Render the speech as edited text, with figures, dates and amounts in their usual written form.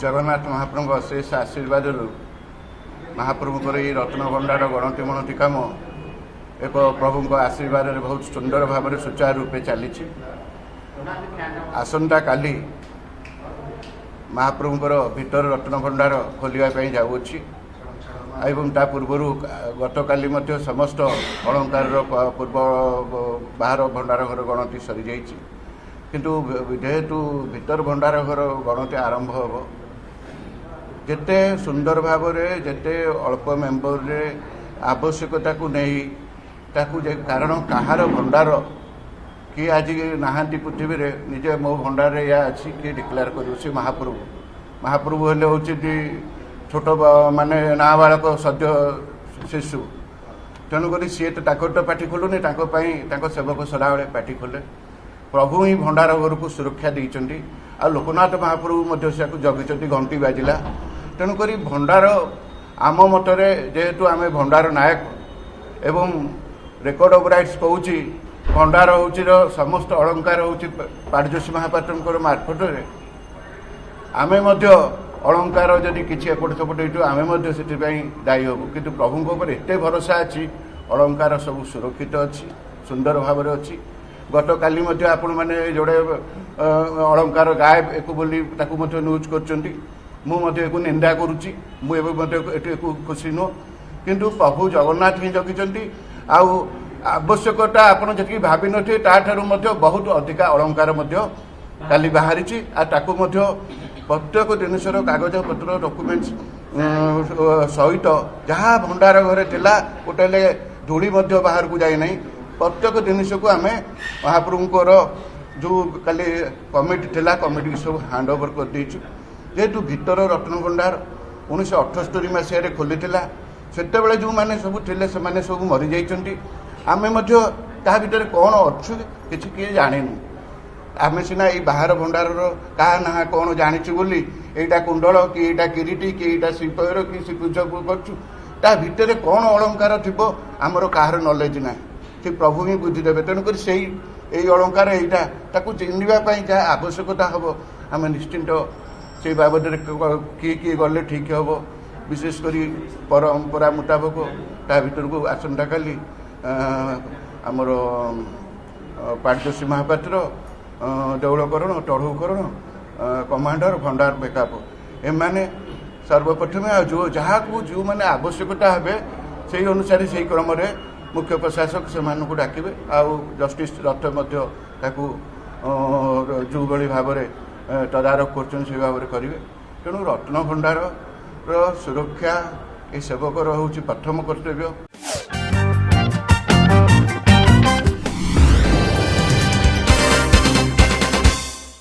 जगन्नाथ महाप्रभु अशेष आशीर्वाद महाप्रभुଙ୍କର ये रत्न भंडार गणति मणति काम एक प्रभु आशीर्वाद बहुत सुंदर भाव सुचारू रूपे चली आसंता काली महाप्रभुଙ୍କର भीतर रत्न भंडार खोलिया जाऊँगी एवं ता पूर्वर गतकाली समस्त अलंकार पूर्व बाहर भंडार घर गणति सरी जाइए किंतु जेहेतु भीतर भंडार घर गणति आरंभ हम जेते सुंदर भाव जेते अल्प मेम्बर रे आवश्यकता को नहीं ताकू कारण कहार भंडार कि आज नहांती पृथ्वी रे निजे मो भंडार या अच्छी किए डिक्लेयर कर महाप्रभु हेले हूँ छोट माने नाबालक सद्य शिशु तेणुक सी तो पाठी खोलुनी सेवक सदाबले पाठी खोले प्रभु ही भंडार घर को सुरक्षा देते आ लोकनाथ महाप्रभु से जगी घंटी बाजिला तेणुक भंडार आम मतरे जेहेतु आम भंडार नायक एवं रेकर्ड ऑफ राइट्स कहूँ भंडार हूँ समस्त अलंकार हूँ पाटजोशी महापात्र मार्फत आम अलंकार जदि किसी एपट सेपट हो आम से दायी हबू कि प्रभु एत भरोसा अच्छी अलंकार सब सुरक्षित अच्छी सुंदर भाव अच्छी गत काली आपण मैंने जोड़े अलंकार गायब एक न्यूज कर निंदा करुच्ची मुझे खुशी नुह किंतु प्रभु जगन्नाथ ही जगी आवश्यकता आपड़ जी भाव नी बहुत अधिका अलंकार काली बाहरी प्रत्येक जिनसर कागज पत्र डॉक्यूमेंट्स सहित जहाँ भंडार घरे थिला गोटे धूली बाहर को जाए नहीं प्रत्येक जिनस को आम महाप्रभुकर जो काली कमिटी थिला कमिटी सब हैंड ओवर कर देचु जेहेतु भीतर रत्न भंडार 1978 मसीह खोली से जो मैंने सब थे से सब मरी जाइए आम ता भीतर कौन अच्छु किसी किए जाणीनु आम सीना ये बाहर भंडार क्या ना कौन जाचु बोली यहाँ कुंडल कि यहाँ किरीटी कि यहाँ श्रीपयर कि श्रीपूजा करा भितर कौन अलंकार थी आमर कहार नॉलेज ना कि प्रभु ही बुझीदेवे तेणुक से अलंकार यहाँ चिन्हवाई जहाँ आवश्यकता हम आम निश्चिंत से बाबद किए किए गले ठीक हम विशेषकर परंपरा मुताबक ता भीतर को आसंता काली आमर पाटजोशी महापात्र देउलकरण टढ़ौकरण कमांडर भंडार बेकअप एमाने सर्वप्रथम जो जहाँ को जो मैंने आवश्यकता हे से अनुसार से क्रम मुख्य प्रशासक से डाकिबे आउ जस्टिस रथ जो भली भाव तदारख कर भाव करेंगे तेणु रत्न भंडार सुरक्षा ये सेवकर हूँ प्रथम कर्तव्य।